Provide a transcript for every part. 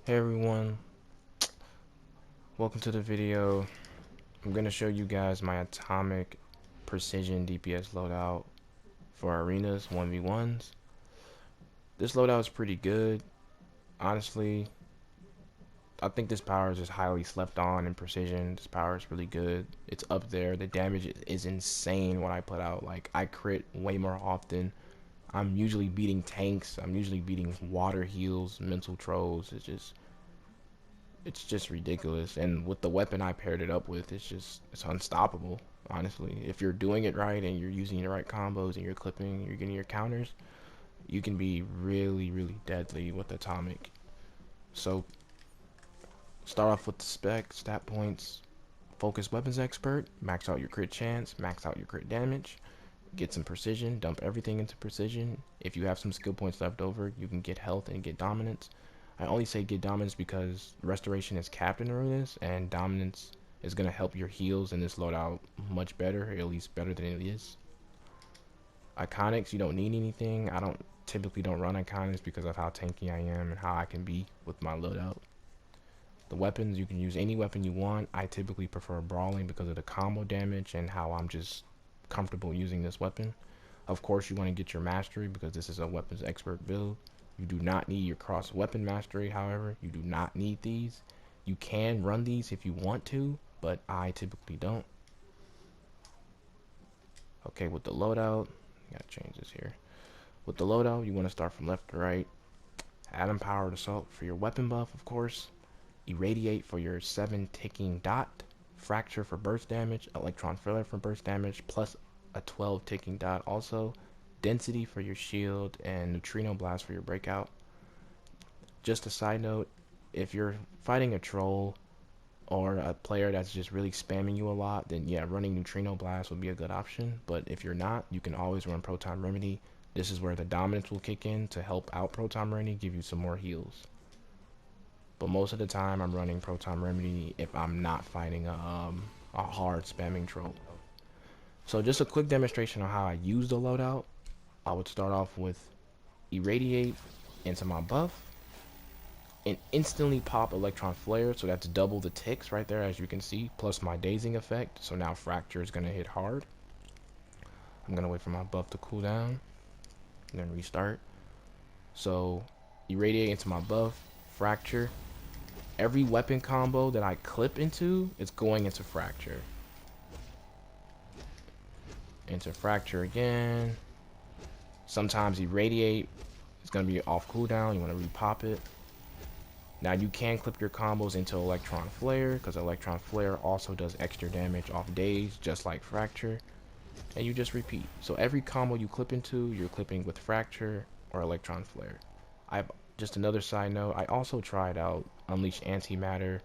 Hey everyone, welcome to the video. I'm going to show you guys my atomic precision DPS loadout for arenas 1v1s. This loadout is pretty good. Honestly, I think this power is just highly slept on in precision. This power is really good. It's up there. The damage is insane when I put out. Like, I crit way more often. I'm usually beating tanks. I'm usually beating water heals, mental trolls. It's just ridiculous. And with the weapon I paired it up with, it's unstoppable, honestly. If you're doing it right and you're using the right combos and you're clipping, you're getting your counters, you can be really deadly with atomic. So start off with the spec, stat points, focus weapons expert, max out your crit chance, max out your crit damage, get some precision, dump everything into precision. If you have some skill points left over, you can get health and get dominance. I only say get dominance because restoration is capped in arenas, and dominance is going to help your heals in this loadout much better, or at least better than it is. Iconics, you don't need anything. I typically don't run iconics because of how tanky I am and how I can be with my loadout. The weapons, you can use any weapon you want. I typically prefer brawling because of the combo damage and how I'm just comfortable using this weapon. Of course, you want to get your mastery because this is a weapons expert build. You do not need your cross weapon mastery, however. You do not need these. You can run these if you want to, but I typically don't. Okay, with the loadout, I gotta change this here. With the loadout, you want to start from left to right. Atom powered assault for your weapon buff, of course. Irradiate for your 7 ticking dot. Fracture for burst damage. Electron flare for burst damage, plus a 12 ticking dot also. Density for your shield, and neutrino blast for your breakout. Just a side note, if you're fighting a troll or a player that's just really spamming you a lot, then yeah, running neutrino blast would be a good option. But if you're not, you can always run proton remedy. This is where the dominance will kick in to help out proton remedy, give you some more heals. But most of the time I'm running proton remedy if I'm not fighting a hard spamming troll. So just a quick demonstration on how I use the loadout. I would start off with irradiate into my buff and instantly pop electron flare, so that's double the ticks right there, as you can see, plus my dazing effect. So now fracture is going to hit hard. I'm going to wait for my buff to cool down and then restart. So irradiate into my buff, fracture. Every weapon combo that I clip into is going into fracture. Into fracture again. Sometimes irradiate, it's going to be off cooldown, you want to repop it. Now you can clip your combos into electron flare, because electron flare also does extra damage off daze, just like fracture. And you just repeat. So every combo you clip into, you're clipping with fracture or electron flare. Just another side note, I also tried out Unleash Antimatter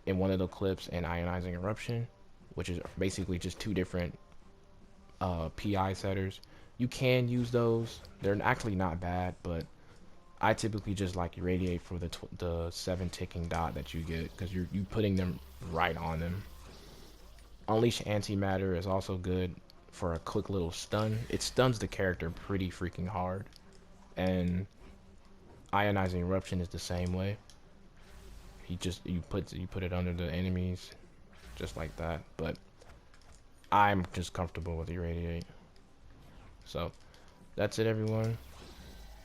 in one of the clips and Ionizing Eruption, which is basically just two different PI setters. You can use those. They're actually not bad, but I typically just like irradiate for the 7 ticking dot that you get, because you're putting them right on them. Unleash Antimatter is also good for a quick little stun. It stuns the character pretty freaking hard. And Ionizing Eruption is the same way. You put it under the enemies just like that. But I'm just comfortable with irradiate. So that's it, everyone.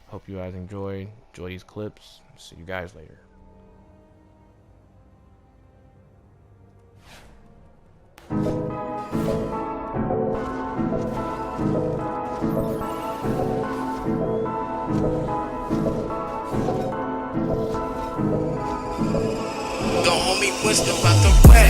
Hope you guys enjoy these clips. See you guys later. The homie wisdom about the Prec.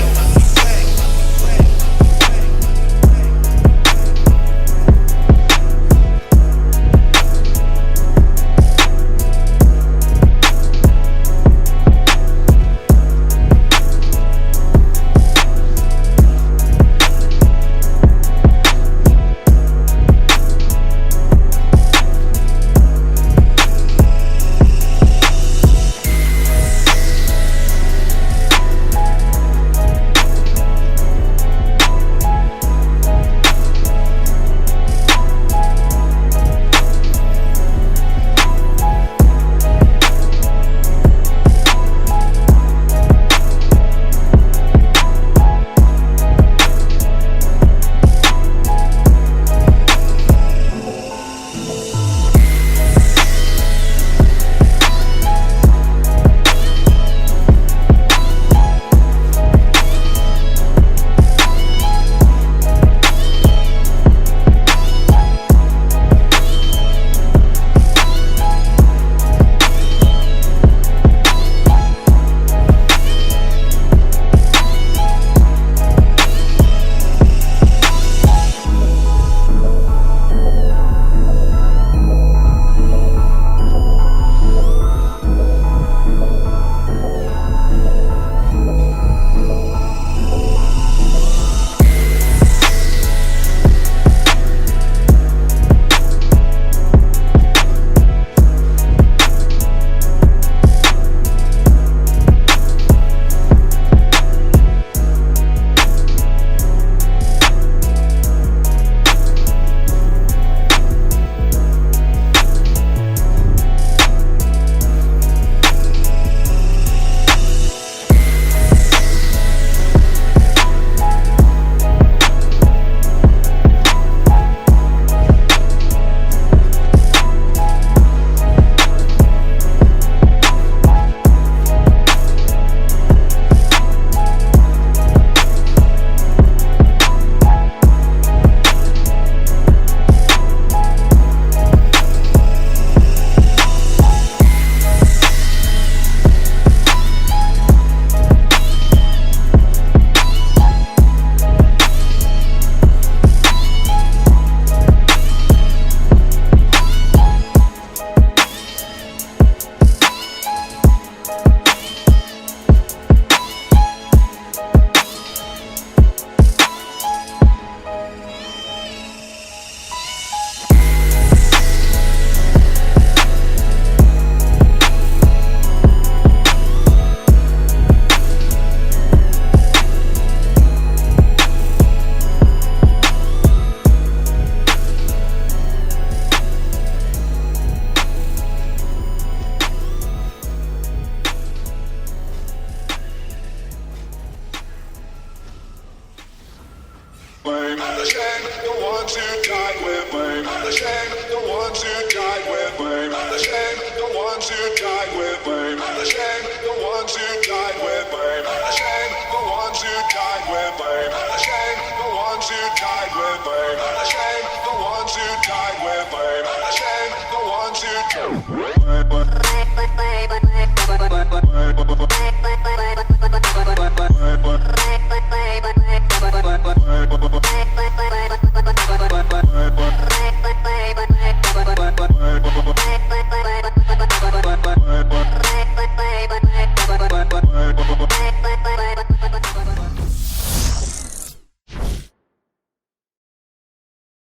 ones who died with blame. Shame the ones who died with blame. Shame the ones who died with blame. Shame the ones who died with blame. Shame the ones who died with blame.